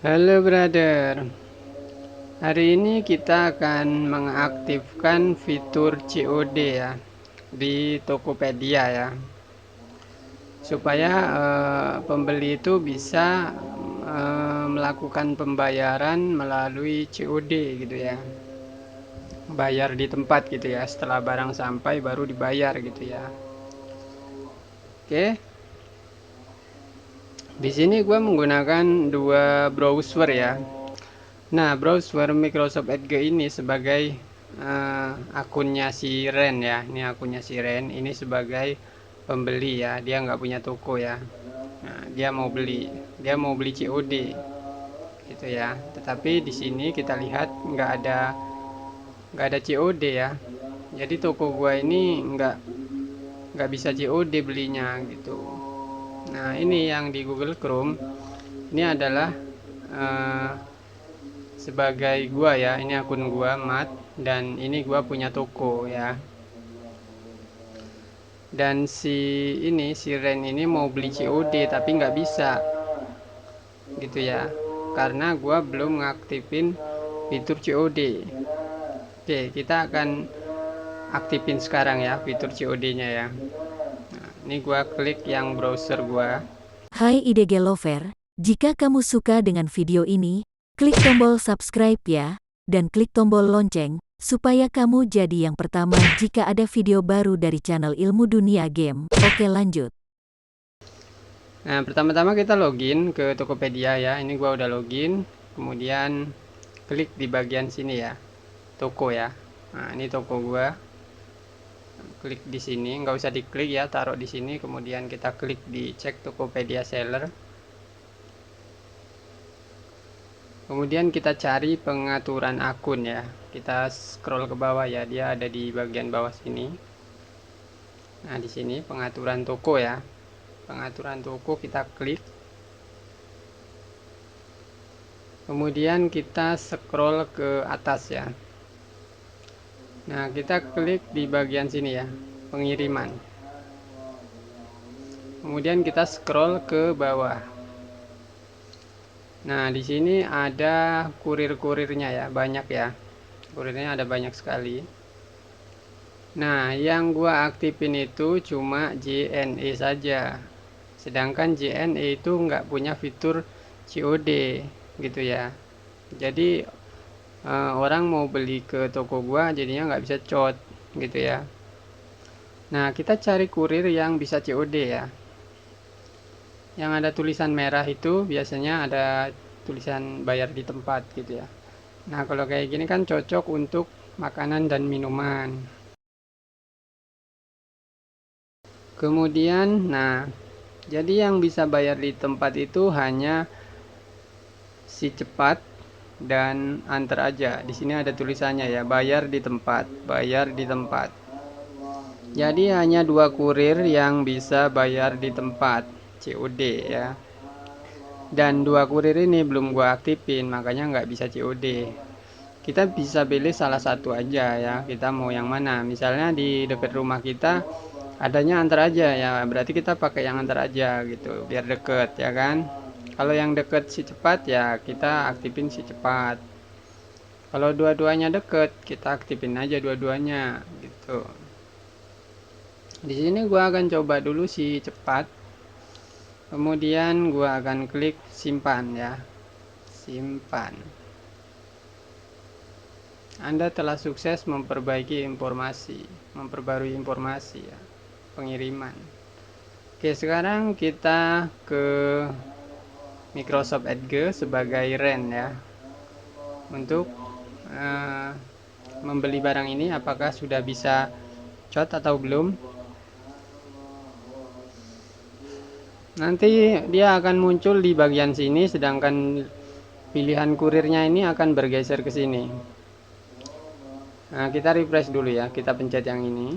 Halo brother, hari ini kita akan mengaktifkan fitur COD ya di Tokopedia ya, supaya pembeli itu bisa melakukan pembayaran melalui COD gitu ya, bayar di tempat gitu ya, setelah barang sampai baru dibayar gitu ya. Oke, di sini gue menggunakan dua browser ya. Nah, browser Microsoft Edge ini sebagai akunnya si Ren ya. Ini akunnya si Ren. Ini sebagai pembeli ya. Dia nggak punya toko ya. Nah, dia mau beli COD gitu ya. Tetapi di sini kita lihat nggak ada COD ya. Jadi toko gua ini nggak bisa COD belinya gitu. Nah, ini yang di Google Chrome. Ini adalah eh, sebagai gua ya, ini akun gua Mat, dan ini gua punya toko ya. Dan si Ren ini mau beli COD tapi nggak bisa gitu ya, karena gua belum ngaktifin fitur COD. Oke, kita akan aktifin sekarang ya fitur COD nya ya. Nah, ini gua klik yang browser gua. Hai IDG Lover, jika kamu suka dengan video ini, klik tombol subscribe ya, dan klik tombol lonceng, supaya kamu jadi yang pertama jika ada video baru dari channel Ilmu Dunia Game. Oke lanjut. Nah, pertama-tama kita login ke Tokopedia ya. Ini gua udah login, kemudian klik di bagian sini ya, toko ya. Nah, ini toko gua. Klik di sini, nggak usah diklik ya, taruh di sini, kemudian kita klik di cek Tokopedia seller. Kemudian kita cari pengaturan akun ya. Kita scroll ke bawah ya, dia ada di bagian bawah sini. Nah, di sini pengaturan toko ya. Pengaturan toko kita klik. Kemudian kita scroll ke atas ya. Nah, kita klik di bagian sini ya, pengiriman. Kemudian kita scroll ke bawah. Nah, di sini ada kurir-kurirnya ya, banyak ya. Kurirnya ada banyak sekali. Nah, yang gua aktifin itu cuma JNE saja. Sedangkan JNE itu nggak punya fitur COD gitu ya. Jadi orang mau beli ke toko gua jadinya nggak bisa COD gitu ya. Nah, kita cari kurir yang bisa COD ya. Yang ada tulisan merah itu biasanya ada tulisan bayar di tempat gitu ya. Nah, kalau kayak gini kan cocok untuk makanan dan minuman. Kemudian, nah, jadi yang bisa bayar di tempat itu hanya si cepat dan antar aja. Di sini ada tulisannya ya, bayar di tempat, bayar di tempat. Jadi hanya dua kurir yang bisa bayar di tempat, COD ya. Dan dua kurir ini belum gua aktifin, makanya nggak bisa COD. Kita bisa pilih salah satu aja ya, kita mau yang mana. Misalnya di dekat rumah kita adanya antar aja ya, berarti kita pakai yang antar aja gitu, biar deket ya kan. Kalau yang deket si cepat ya kita aktifin si cepat. Kalau dua-duanya deket, kita aktifin aja dua-duanya gitu. Di sini gua akan coba dulu si cepat. Kemudian gua akan klik simpan ya. Simpan. Anda telah sukses memperbaiki informasi, memperbarui informasi ya, pengiriman. Oke, sekarang kita ke Microsoft Edge sebagai Ren ya, untuk eh, membeli barang ini. Apakah sudah bisa COD atau belum? Nanti dia akan muncul di bagian sini, sedangkan pilihan kurirnya ini akan bergeser ke sini. Nah, kita refresh dulu ya, kita pencet yang ini,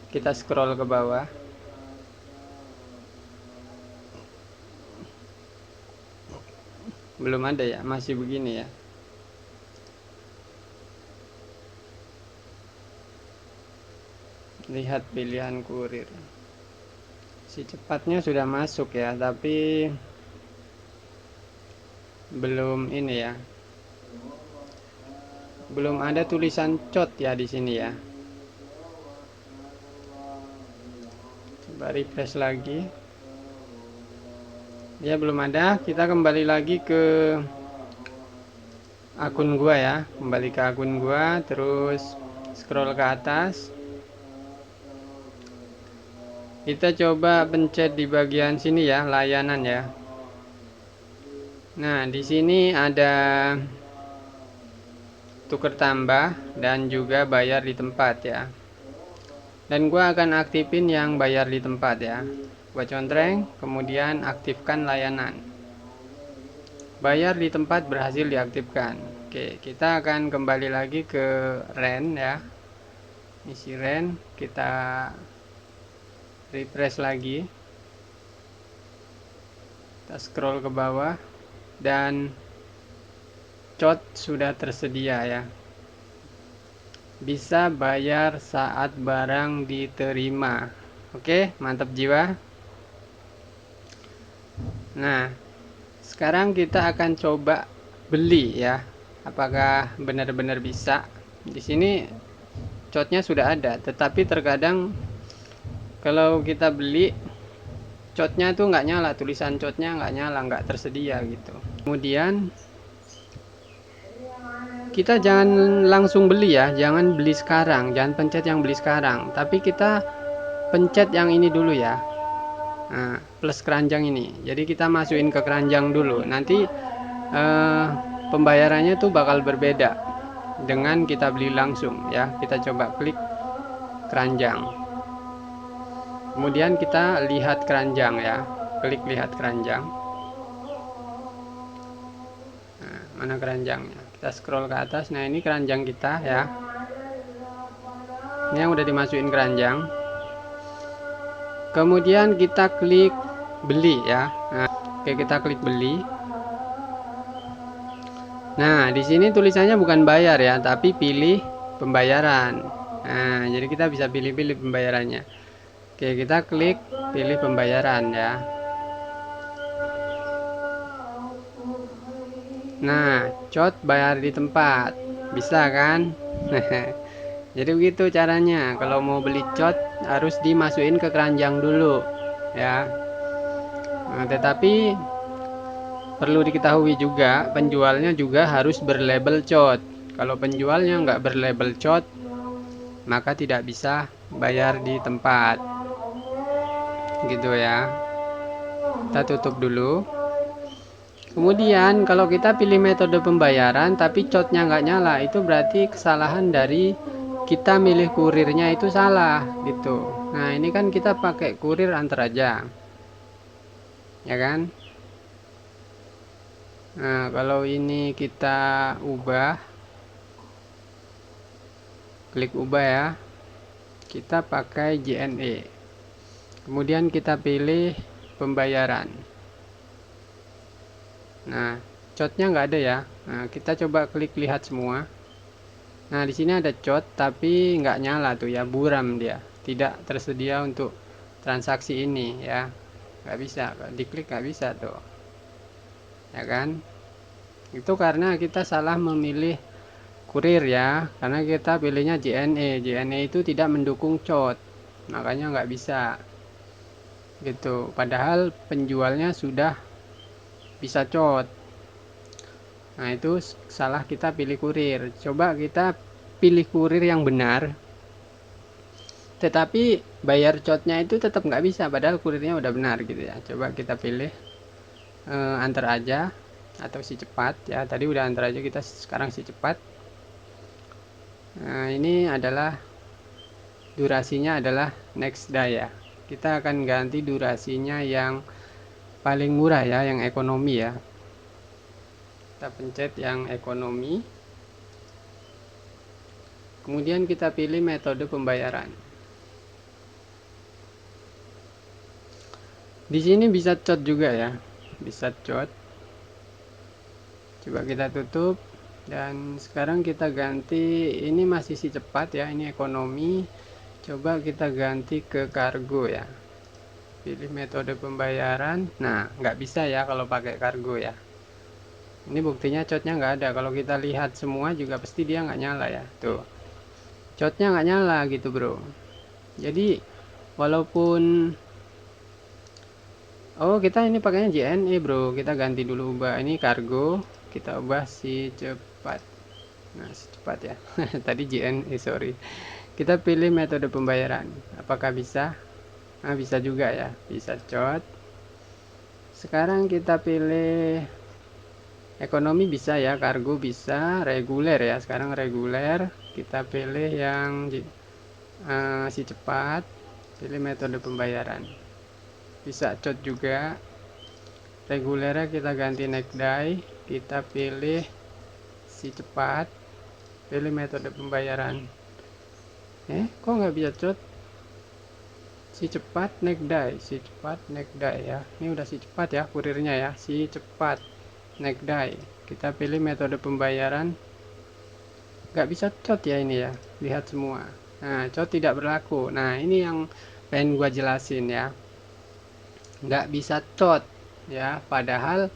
kita scroll ke bawah. Belum ada ya, masih begini ya. Lihat pilihan kurir, si cepatnya sudah masuk ya, tapi belum ini ya, belum ada tulisan code ya di sini ya. Coba refresh lagi. Ya belum ada. Kita kembali lagi ke akun gua ya, kembali ke akun gua, terus scroll ke atas. Kita coba pencet di bagian sini ya, layanan ya. Nah, di sini ada tuker tambah dan juga bayar di tempat ya. Dan gua akan aktifin yang bayar di tempat ya. Gua contreng, kemudian aktifkan layanan. Bayar di tempat berhasil diaktifkan. Oke, kita akan kembali lagi ke REN ya. Isi REN, kita refresh lagi. Kita scroll ke bawah dan COD sudah tersedia ya. Bisa bayar saat barang diterima. Oke, mantap jiwa. Nah, sekarang kita akan coba beli ya. Apakah benar-benar bisa? Di sini COD-nya sudah ada, tetapi terkadang kalau kita beli COD-nya tuh nggak nyala, tulisan COD-nya nggak nyala, nggak tersedia gitu. Kemudian kita jangan langsung beli ya, jangan beli sekarang, jangan pencet yang beli sekarang, tapi kita pencet yang ini dulu ya. Nah, plus keranjang ini. Jadi kita masukin ke keranjang dulu. Nanti pembayarannya tuh bakal berbeda dengan kita beli langsung ya. Kita coba klik keranjang. Kemudian kita lihat keranjang ya. Klik lihat keranjang. Nah, mana keranjangnya? Kita scroll ke atas. Nah, ini keranjang kita ya. Ini yang udah dimasukin keranjang. Kemudian kita klik beli ya. Nah, oke, kita klik beli. Nah, di sini tulisannya bukan bayar ya, tapi pilih pembayaran. Nah, jadi kita bisa pilih-pilih pembayarannya. Oke, kita klik pilih pembayaran ya. Nah, COD bayar di tempat. Bisa kan? Jadi begitu caranya. Kalau mau beli COD harus dimasukin ke keranjang dulu ya. Nah, tetapi perlu diketahui juga, penjualnya juga harus berlabel COD. Kalau penjualnya nggak berlabel COD, maka tidak bisa bayar di tempat. Gitu ya. Kita tutup dulu. Kemudian kalau kita pilih metode pembayaran tapi COD-nya nggak nyala, itu berarti kesalahan dari kita milih kurirnya itu salah gitu. Nah, ini kan kita pakai kurir antar aja. Ya kan? Nah, kalau ini kita ubah, klik ubah ya, kita pakai JNE. Kemudian kita pilih pembayaran. Nah, COD-nya nggak ada ya. Nah, kita coba klik lihat semua. Nah, di sini ada COD tapi nggak nyala tuh ya, buram dia. Tidak tersedia untuk transaksi ini ya. Nggak bisa, diklik nggak bisa tuh. Ya kan? Itu karena kita salah memilih kurir ya, karena kita pilihnya JNE. JNE itu tidak mendukung COD, makanya nggak bisa gitu. Padahal penjualnya sudah bisa COD. Nah, itu salah kita pilih kurir. Coba kita pilih kurir yang benar, tetapi bayar COD-nya itu tetap nggak bisa, padahal kurirnya udah benar gitu ya. Coba kita pilih antar aja atau si cepat ya. Tadi udah antar aja, kita sekarang si cepat. Nah, ini adalah durasinya adalah next day ya. Kita akan ganti durasinya yang paling murah ya, yang ekonomi ya. Kita pencet yang ekonomi. Kemudian kita pilih metode pembayaran. Di sini bisa COD juga ya. Bisa COD. Coba kita tutup. Dan sekarang kita ganti, ini masih si cepat ya, ini ekonomi. Coba kita ganti ke kargo ya. Pilih metode pembayaran. Nah, nggak bisa ya kalau pakai kargo ya. Ini buktinya codnya nggak ada. Kalau kita lihat semua juga pasti dia nggak nyala ya. Tuh, codnya nggak nyala gitu bro. Jadi walaupun kita ini pakainya JNE bro, kita ganti dulu ubah ini kargo, kita ubah si cepat. Nah si cepat ya. Tadi JNE sorry. Kita pilih metode pembayaran. Apakah bisa? Nah bisa juga ya, bisa cod. Sekarang kita pilih ekonomi bisa ya, kargo bisa, reguler ya. Sekarang reguler, kita pilih yang si cepat, pilih metode pembayaran. Bisa cod juga. Regulernya kita ganti neck die, kita pilih si cepat, pilih metode pembayaran. Kok nggak bisa cod? Si cepat neck die, si cepat neck die ya. Ini udah si cepat ya kurirnya ya, si cepat neck die. Kita pilih metode pembayaran. Nggak bisa cod ya ini ya, lihat semua. Nah cod tidak berlaku. Nah ini yang pengen gua jelasin ya, nggak bisa cod ya, padahal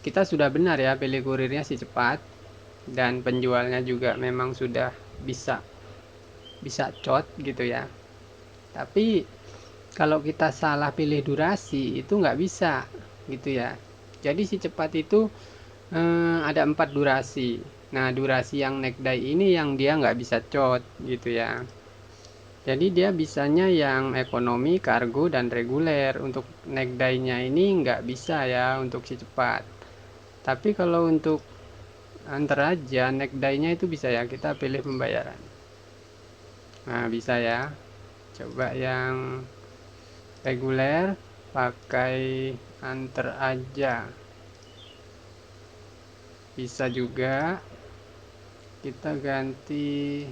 kita sudah benar ya pilih kurirnya si cepat, dan penjualnya juga memang sudah bisa cod gitu ya. Tapi kalau kita salah pilih durasi itu nggak bisa gitu ya. Jadi si cepat itu ada 4 durasi. Nah durasi yang neck die ini yang dia nggak bisa cod gitu ya. Jadi dia bisanya yang ekonomi, kargo, dan reguler. Untuk neck die-nya ini nggak bisa ya untuk si cepat. Tapi kalau untuk antar aja neck die-nya itu bisa ya, kita pilih pembayaran. Nah bisa ya. Coba yang reguler pakai antar aja. Bisa juga. Kita ganti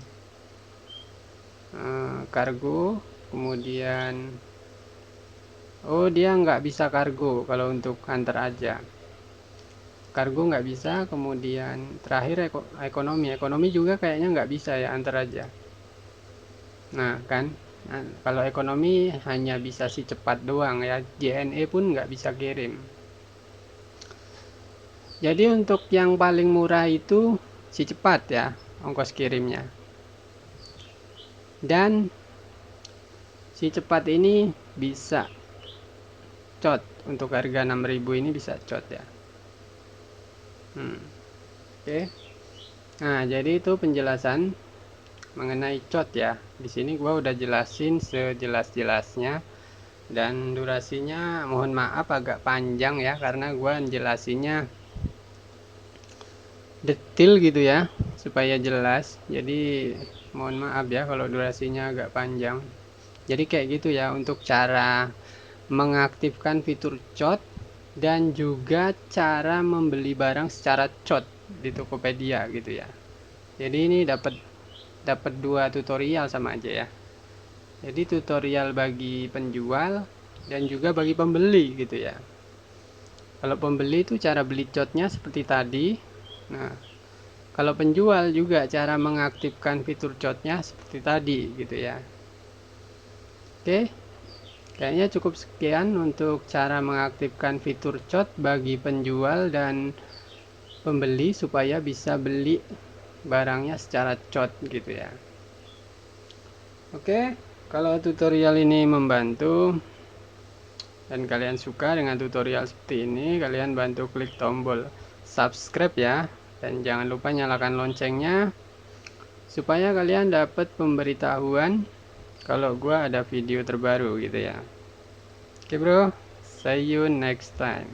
kargo, kemudian dia nggak bisa kargo kalau untuk antar aja. Kargo nggak bisa, kemudian terakhir ekonomi juga kayaknya nggak bisa ya antar aja. Nah kan, kalau ekonomi hanya bisa si cepat doang ya, JNE pun nggak bisa kirim. Jadi untuk yang paling murah itu si cepat ya ongkos kirimnya. Dan si cepat ini bisa cod, untuk harga 6.000 ini bisa cod ya. Oke. Nah jadi itu penjelasan mengenai cod ya. Di sini gua udah jelasin sejelas-jelasnya, dan durasinya mohon maaf agak panjang ya karena gua jelasinnya detail gitu ya supaya jelas. Jadi mohon maaf ya kalau durasinya agak panjang. Jadi kayak gitu ya untuk cara mengaktifkan fitur cod dan juga cara membeli barang secara cod di Tokopedia gitu ya. Jadi ini dapat 2 tutorial sama aja ya. Jadi tutorial bagi penjual dan juga bagi pembeli gitu ya. Kalau pembeli itu cara beli codnya seperti tadi. Nah, kalau penjual juga cara mengaktifkan fitur codnya seperti tadi gitu ya. Oke, kayaknya cukup sekian untuk cara mengaktifkan fitur cod bagi penjual dan pembeli supaya bisa beli barangnya secara cod gitu ya. Oke, kalau tutorial ini membantu dan kalian suka dengan tutorial seperti ini, kalian bantu klik tombol subscribe ya, dan jangan lupa nyalakan loncengnya supaya kalian dapat pemberitahuan kalau gua ada video terbaru gitu ya. Oke bro, see you next time.